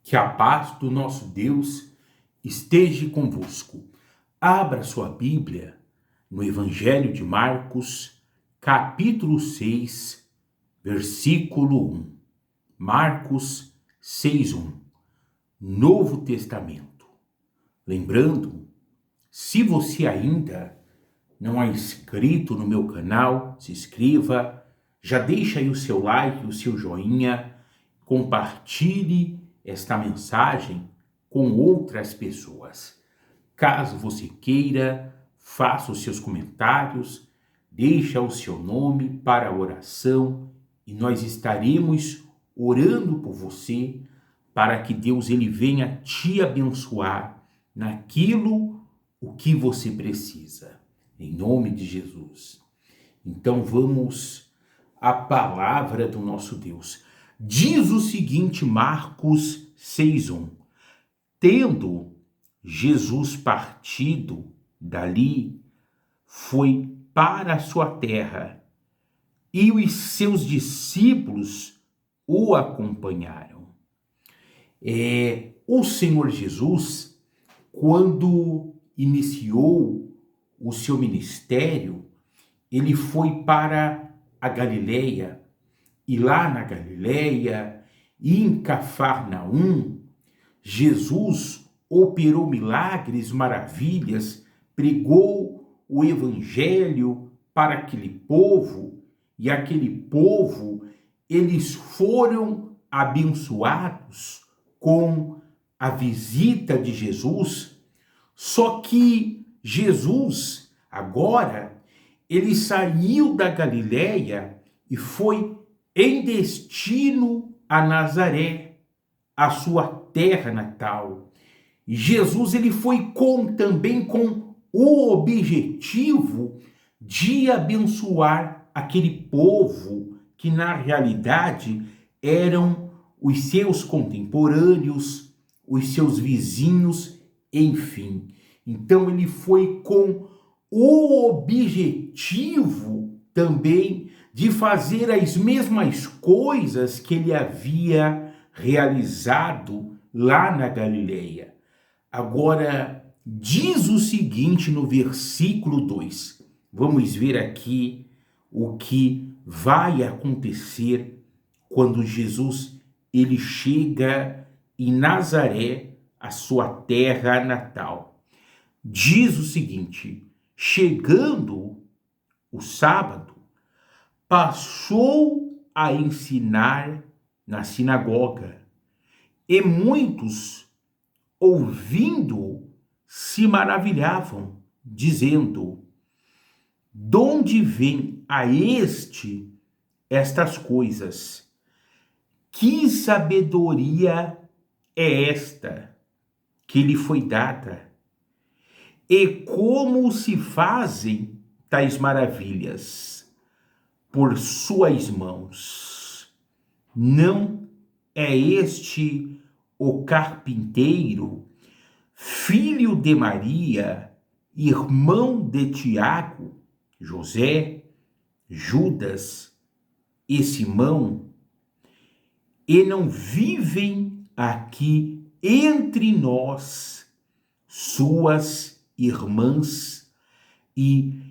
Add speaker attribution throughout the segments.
Speaker 1: Que a paz do nosso Deus esteja convosco. Abra sua Bíblia no Evangelho de Marcos, capítulo 6, versículo 1. Marcos 6:1. Novo Testamento. Lembrando, se você ainda não é inscrito no meu canal, se inscreva, já deixa aí o seu like, o seu joinha, compartilhe esta mensagem com outras pessoas. Caso você queira, faça os seus comentários, deixa o seu nome para a oração e nós estaremos orando por você para que Deus ele venha te abençoar naquilo o que você precisa. Em nome de Jesus. Então vamos à palavra do nosso Deus. Diz o seguinte, Marcos 6:1. Tendo Jesus partido dali, foi para a sua terra, e os seus discípulos o acompanharam. O Senhor Jesus, quando iniciou o seu ministério, ele foi para a Galileia, e lá na Galileia, e em Cafarnaum, Jesus operou milagres, maravilhas, pregou o evangelho para aquele povo, e aquele povo, eles foram abençoados com a visita de Jesus. Só que Jesus, agora, ele saiu da Galileia e foi em destino a Nazaré, a sua terra natal. E Jesus ele foi também com o objetivo de abençoar aquele povo que na realidade eram os seus contemporâneos, os seus vizinhos, enfim. Então ele foi com o objetivo também de fazer as mesmas coisas que ele havia realizado lá na Galileia. Agora, diz o seguinte no versículo 2. Vamos ver aqui o que vai acontecer quando Jesus ele chega em Nazaré, a sua terra natal. Diz o seguinte: chegando o sábado, passou a ensinar na sinagoga, e muitos, ouvindo, se maravilhavam, dizendo: de onde vem a estas coisas? Que sabedoria é esta que lhe foi dada? E como se fazem tais maravilhas? Por suas mãos. Não é este o carpinteiro, filho de Maria, irmão de Tiago, José, Judas e Simão? E não vivem aqui entre nós suas irmãs? E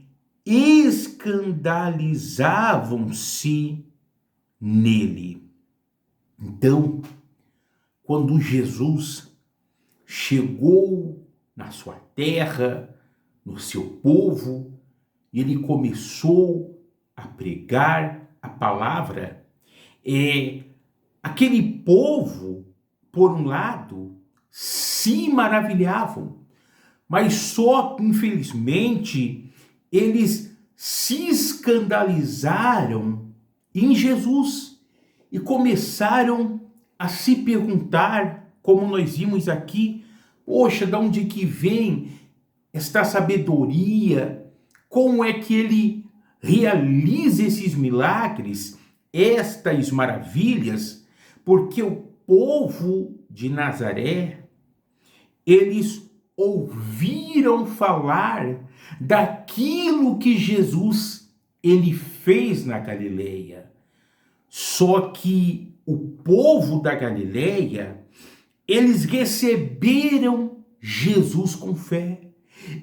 Speaker 1: escandalizavam-se nele. Então, quando Jesus chegou na sua terra, no seu povo, ele começou a pregar a palavra, aquele povo, por um lado, se maravilhavam, mas só, infelizmente, eles se escandalizaram em Jesus e começaram a se perguntar, como nós vimos aqui, poxa, de onde que vem esta sabedoria? Como é que ele realiza esses milagres, estas maravilhas? Porque o povo de Nazaré, eles ouviram falar daquilo que Jesus ele fez na Galileia. Só que o povo da Galileia eles receberam Jesus com fé.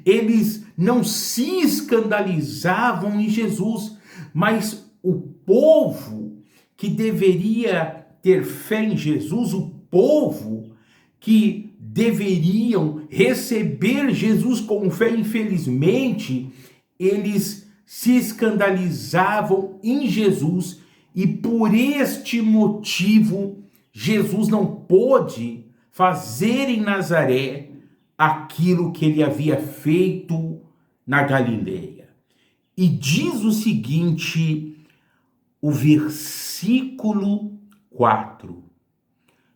Speaker 1: Eles não se escandalizavam em Jesus, mas o povo que deveria ter fé em Jesus, o povo que deveriam receber Jesus com fé, infelizmente, eles se escandalizavam em Jesus e por este motivo Jesus não pôde fazer em Nazaré aquilo que ele havia feito na Galileia. E diz o seguinte, o versículo 4.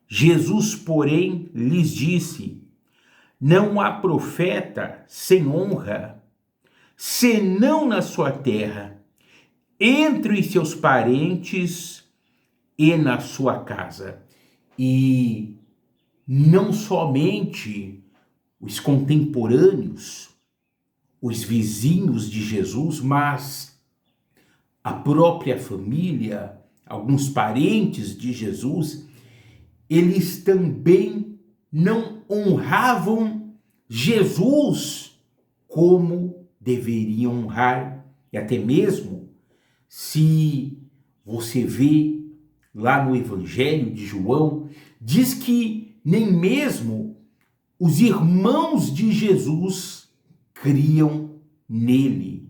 Speaker 1: Jesus, porém, lhes disse: não há profeta sem honra, senão na sua terra, entre os seus parentes e na sua casa. E não somente os contemporâneos, os vizinhos de Jesus, mas a própria família, alguns parentes de Jesus, eles também não honravam Jesus como deveriam honrar. E até mesmo, se você vê lá no Evangelho de João, diz que nem mesmo os irmãos de Jesus criam nele.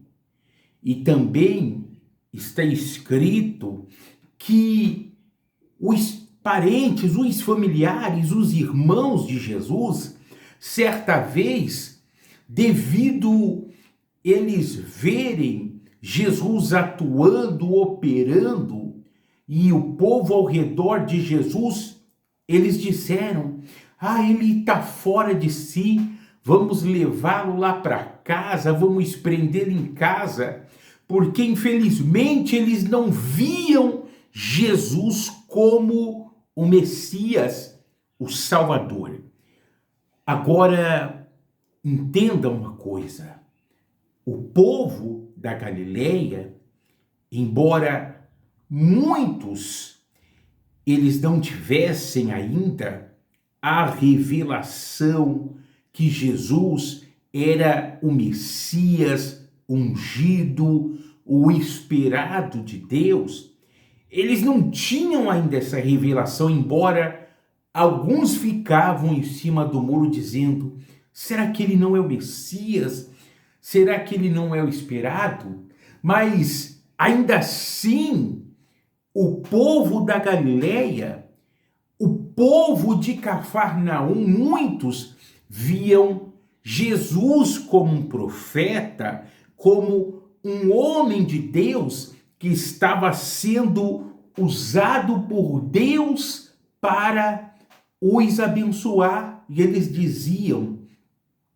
Speaker 1: E também está escrito que os parentes, os familiares, os irmãos de Jesus, certa vez, devido eles verem Jesus atuando, operando, e o povo ao redor de Jesus, eles disseram: ele está fora de si, vamos levá-lo lá para casa, vamos prendê-lo em casa, porque infelizmente eles não viam Jesus como o Messias, o Salvador. Agora, entenda uma coisa, o povo da Galileia, embora muitos eles não tivessem ainda a revelação que Jesus era o Messias ungido, o esperado de Deus, eles não tinham ainda essa revelação, embora alguns ficavam em cima do muro dizendo: será que ele não é o Messias? Será que ele não é o esperado? Mas ainda assim, o povo da Galileia, o povo de Cafarnaum, muitos viam Jesus como um profeta, como um homem de Deus que estava sendo usado por Deus para os abençoar. E eles diziam: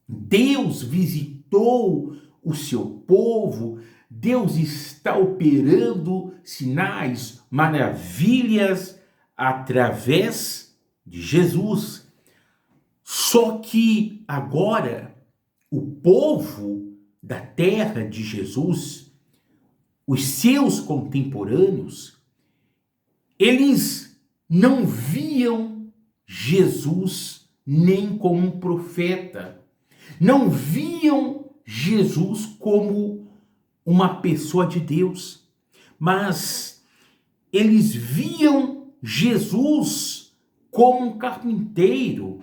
Speaker 1: Deus visitou o seu povo, Deus está operando sinais, maravilhas através de Jesus. Só que agora o povo da terra de Jesus, os seus contemporâneos, eles não viam Jesus nem como um profeta, não viam Jesus como uma pessoa de Deus, mas eles viam Jesus como um carpinteiro,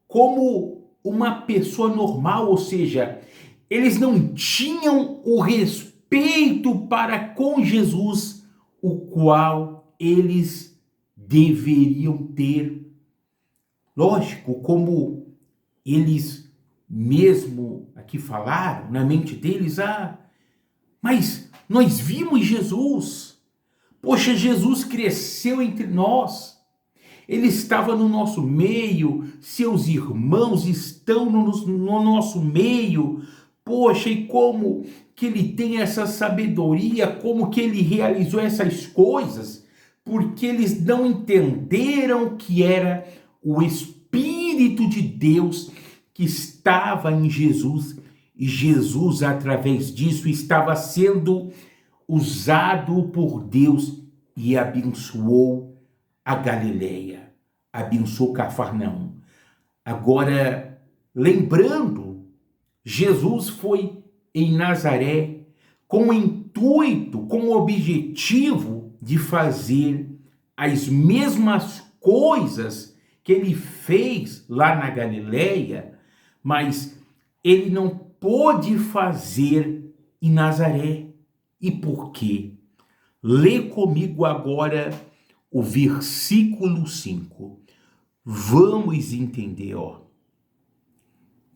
Speaker 1: como uma pessoa normal, ou seja, eles não tinham o respeito para com Jesus, o qual eles deveriam ter. Lógico, como eles mesmo aqui falaram na mente deles: mas nós vimos Jesus. Poxa, Jesus cresceu entre nós. Ele estava no nosso meio, seus irmãos estão no nosso meio. Poxa, e como que ele tem essa sabedoria, como que ele realizou essas coisas? Porque eles não entenderam que era o Espírito de Deus que estava em Jesus, e Jesus, através disso, estava sendo usado por Deus e abençoou a Galileia, abençoou Cafarnaum. Agora, lembrando, Jesus foi em Nazaré com o intuito, com o objetivo de fazer as mesmas coisas que ele fez lá na Galileia, mas ele não pôde fazer em Nazaré. E por quê? Lê comigo agora o versículo 5. Vamos entender, ó.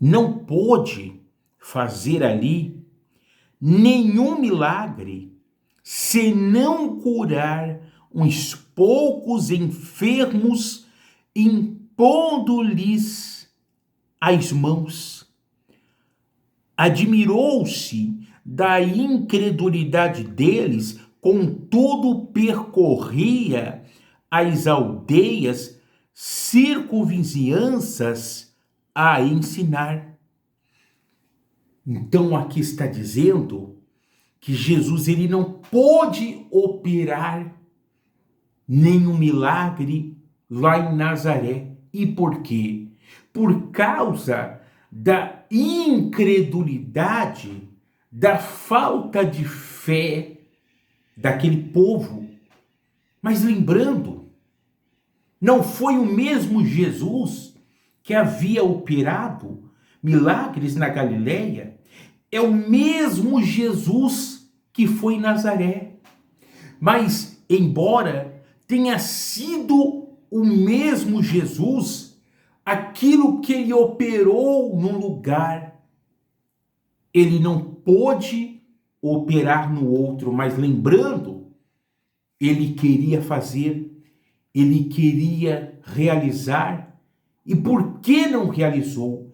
Speaker 1: Não pôde fazer ali nenhum milagre senão curar uns poucos enfermos, impondo-lhes as mãos. Admirou-se da incredulidade deles, contudo percorria as aldeias circunvizinhanças a ensinar. Então aqui está dizendo que Jesus ele não pôde operar nenhum milagre lá em Nazaré. E por quê? Por causa da incredulidade, da falta de fé daquele povo. Mas lembrando, não foi o mesmo Jesus que havia operado milagres na Galileia, é o mesmo Jesus que foi em Nazaré. Mas, embora tenha sido o mesmo Jesus, aquilo que ele operou num lugar, ele não pôde operar no outro. Mas lembrando, ele queria fazer, ele queria realizar. E por que não realizou?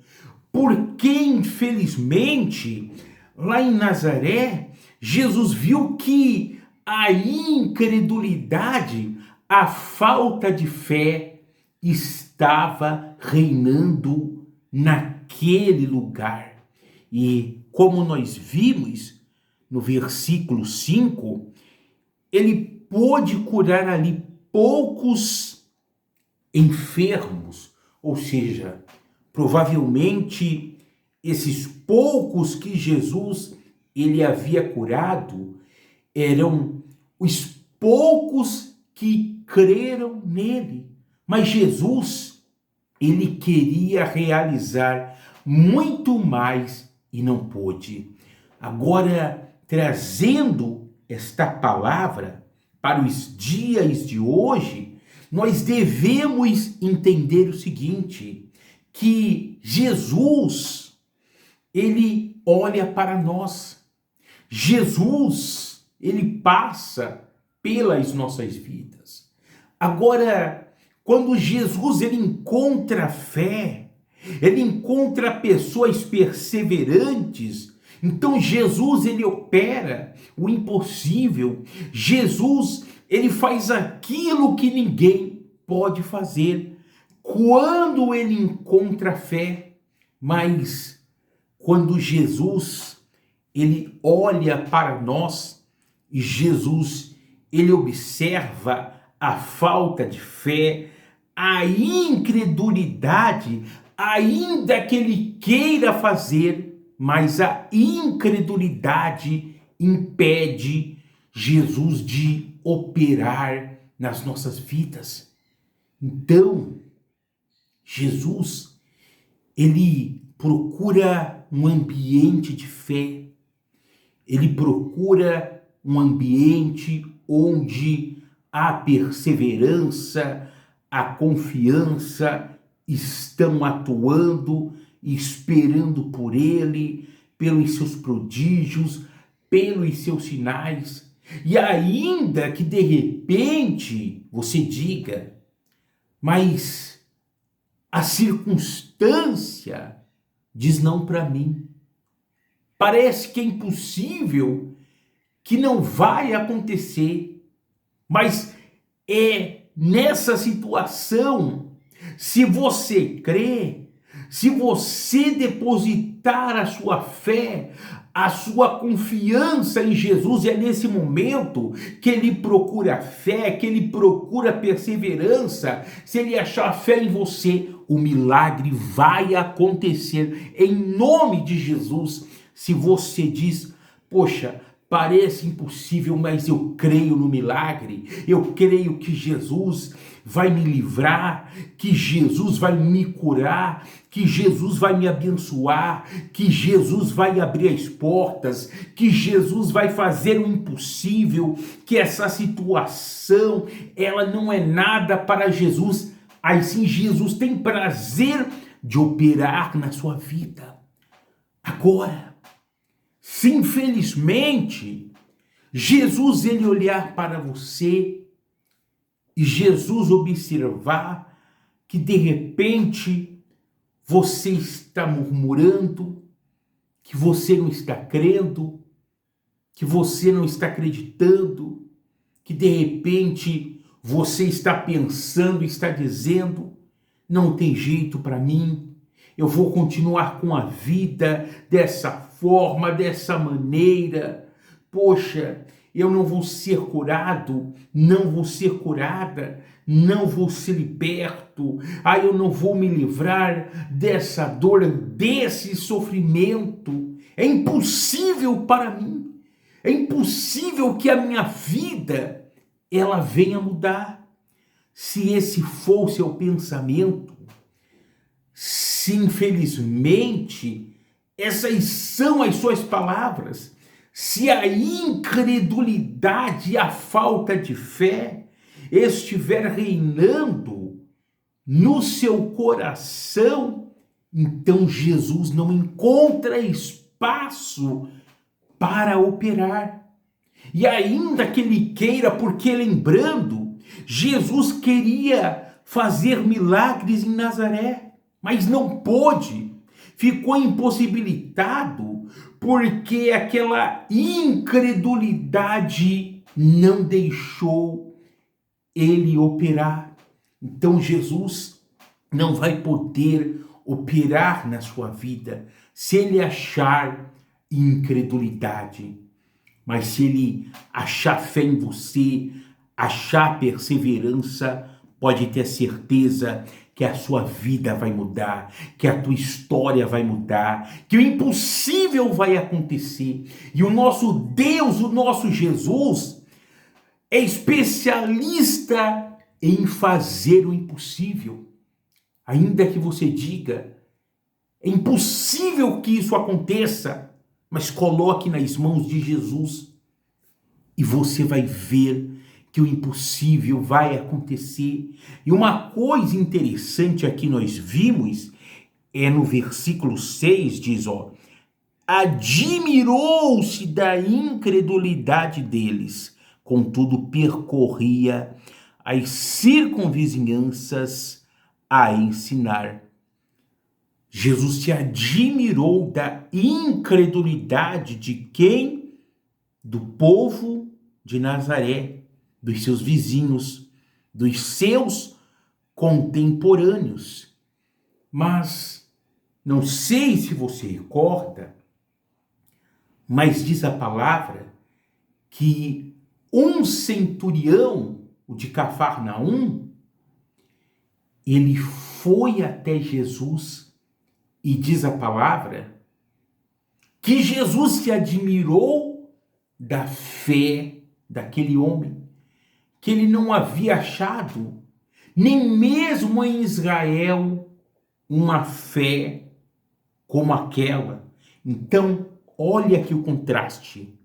Speaker 1: Porque, infelizmente, lá em Nazaré, Jesus viu que a incredulidade, a falta de fé estava reinando naquele lugar. E como nós vimos no versículo 5, ele pôde curar ali poucos enfermos, ou seja, provavelmente esses poucos que Jesus ele havia curado eram os poucos que creram nele. Mas Jesus, ele queria realizar muito mais e não pôde. Agora, trazendo esta palavra para os dias de hoje, nós devemos entender o seguinte, que Jesus, ele olha para nós. Jesus, ele passa pelas nossas vidas. Agora, quando Jesus ele encontra fé, ele encontra pessoas perseverantes, então Jesus ele opera o impossível. Jesus ele faz aquilo que ninguém pode fazer quando ele encontra fé. Mas quando Jesus ele olha para nós e Jesus ele observa a falta de fé, a incredulidade, ainda que ele queira fazer, mas a incredulidade impede Jesus de operar nas nossas vidas. Então, Jesus, ele procura um ambiente de fé, ele procura um ambiente onde a perseverança, a confiança estão atuando, esperando por ele, pelos seus prodígios, pelos seus sinais. E ainda que de repente você diga, mas a circunstância diz não para mim. Parece que é impossível, que não vai acontecer. Mas é nessa situação, se você crê, se você depositar a sua fé, a sua confiança em Jesus. É nesse momento que ele procura fé, que ele procura perseverança. Se ele achar fé em você, o milagre vai acontecer em nome de Jesus. Se você diz, poxa, parece impossível, mas eu creio no milagre, eu creio que Jesus vai me livrar, que Jesus vai me curar, que Jesus vai me abençoar, que Jesus vai abrir as portas, que Jesus vai fazer o impossível, que essa situação, ela não é nada para Jesus, assim Jesus tem prazer de operar na sua vida. Agora, se infelizmente Jesus ele olhar para você e Jesus observar que de repente você está murmurando, que você não está crendo, que você não está acreditando, que de repente você está pensando, está dizendo, não tem jeito para mim, eu vou continuar com a vida dessa forma, dessa maneira, poxa, eu não vou ser curado, não vou ser curada, não vou ser liberto, eu não vou me livrar dessa dor, desse sofrimento, é impossível para mim, é impossível que a minha vida, ela venha mudar. Se esse for o seu pensamento, se infelizmente essas são as suas palavras, se a incredulidade e a falta de fé estiver reinando no seu coração, então Jesus não encontra espaço para operar. E ainda que ele queira, porque lembrando, Jesus queria fazer milagres em Nazaré, mas não pôde, ficou impossibilitado, porque aquela incredulidade não deixou ele operar. Então Jesus não vai poder operar na sua vida se ele achar incredulidade. Mas se ele achar fé em você, achar perseverança, pode ter certeza que a sua vida vai mudar, que a tua história vai mudar, que o impossível vai acontecer. E o nosso Deus, o nosso Jesus, é especialista em fazer o impossível. Ainda que você diga, é impossível que isso aconteça, mas coloque nas mãos de Jesus e você vai ver que o impossível vai acontecer. E uma coisa interessante aqui nós vimos, é no versículo 6, diz, admirou-se da incredulidade deles, contudo percorria as circunvizinhanças a ensinar. Jesus se admirou da incredulidade de quem? Do povo de Nazaré, dos seus vizinhos, dos seus contemporâneos. Mas, não sei se você recorda, mas diz a palavra que um centurião, o de Cafarnaum, ele foi até Jesus e diz a palavra que Jesus se admirou da fé daquele homem, que ele não havia achado, nem mesmo em Israel, uma fé como aquela. Então, olha aqui o contraste.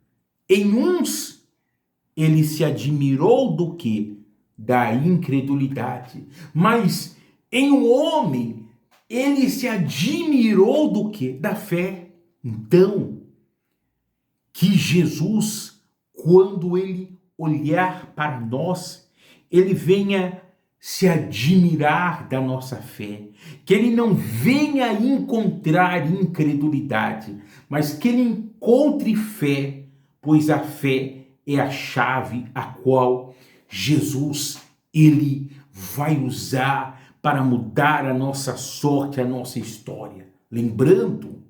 Speaker 1: Em uns, ele se admirou do quê? Da incredulidade. Mas em um homem, ele se admirou do quê? Da fé. Então, que Jesus, quando ele olhar para nós, ele venha se admirar da nossa fé, que ele não venha encontrar incredulidade, mas que ele encontre fé, pois a fé é a chave a qual Jesus ele vai usar para mudar a nossa sorte, a nossa história. Lembrando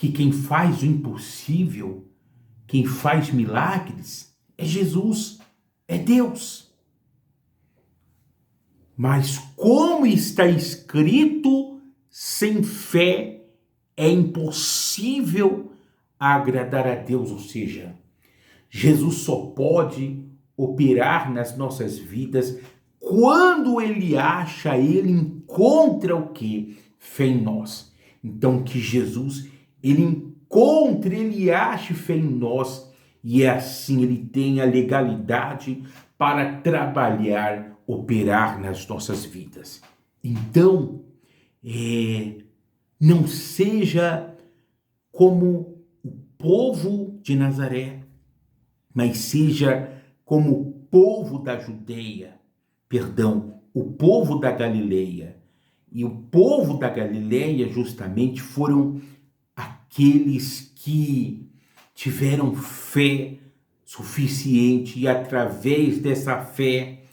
Speaker 1: que quem faz o impossível, quem faz milagres, é Jesus, é Deus. Mas como está escrito, sem fé é impossível agradar a Deus, ou seja, Jesus só pode operar nas nossas vidas quando ele encontra o quê? Fé em nós. Então que Jesus, ele ache fé em nós e assim ele tenha legalidade para trabalhar, operar nas nossas vidas. Então, não seja como o povo de Nazaré, mas seja como o povo da Judeia, o povo da Galileia. E o povo da Galileia justamente foram aqueles que tiveram fé suficiente e através dessa fé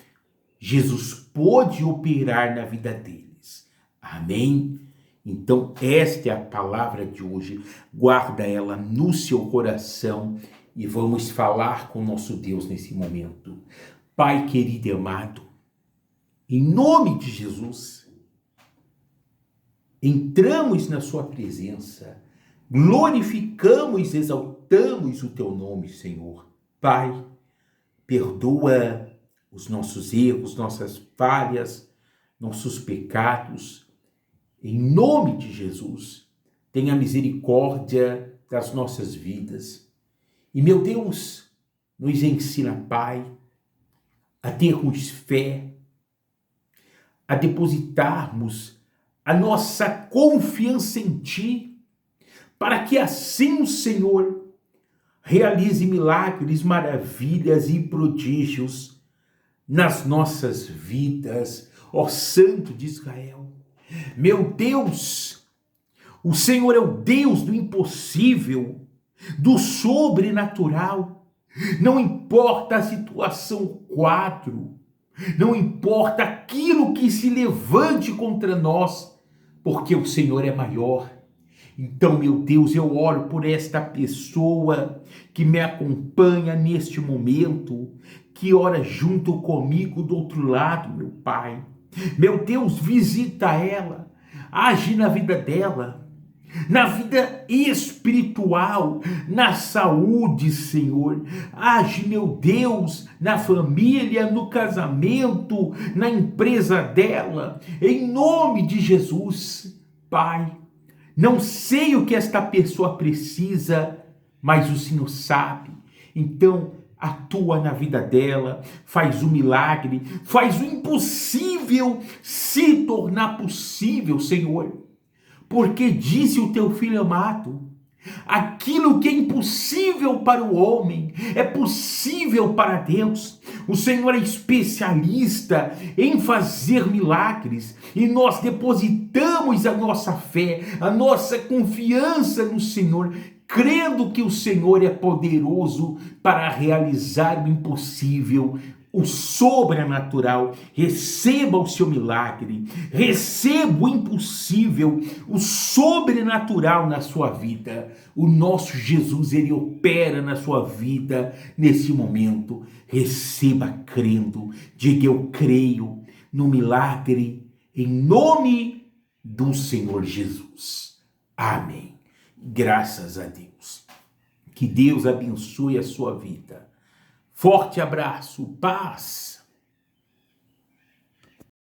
Speaker 1: Jesus pôde operar na vida deles. Amém? Então esta é a palavra de hoje. Guarda ela no seu coração e vamos falar com nosso Deus nesse momento. Pai querido e amado, em nome de Jesus, entramos na sua presença, glorificamos, exaltamos o teu nome, Senhor. Pai, perdoa os nossos erros, nossas falhas, nossos pecados. Em nome de Jesus, tenha misericórdia das nossas vidas. E, meu Deus, nos ensina, Pai, a termos fé, a depositarmos a nossa confiança em Ti, para que assim o Senhor realize milagres, maravilhas e prodígios nas nossas vidas, ó Santo de Israel. Meu Deus, o Senhor é o Deus do impossível, do sobrenatural. Não importa a situação, o quadro, não importa aquilo que se levante contra nós, porque o Senhor é maior. Então, meu Deus, eu oro por esta pessoa que me acompanha neste momento, que ora junto comigo do outro lado, meu Pai. Meu Deus, visita ela, age na vida dela, na vida espiritual, na saúde, Senhor. Age, meu Deus, na família, no casamento, na empresa dela, em nome de Jesus, Pai. Não sei o que esta pessoa precisa, mas o Senhor sabe. Então, atua na vida dela, faz o milagre, faz o impossível se tornar possível, Senhor. Porque disse o teu filho amado, aquilo que é impossível para o homem é possível para Deus. O Senhor é especialista em fazer milagres e nós depositamos a nossa fé, a nossa confiança no Senhor, crendo que o Senhor é poderoso para realizar o impossível, o sobrenatural. Receba o seu milagre, receba o impossível, o sobrenatural na sua vida. O nosso Jesus, ele opera na sua vida nesse momento. Receba crendo, diga eu creio no milagre em nome do Senhor Jesus. Amém. Graças a Deus. Que Deus abençoe a sua vida. Forte abraço, paz.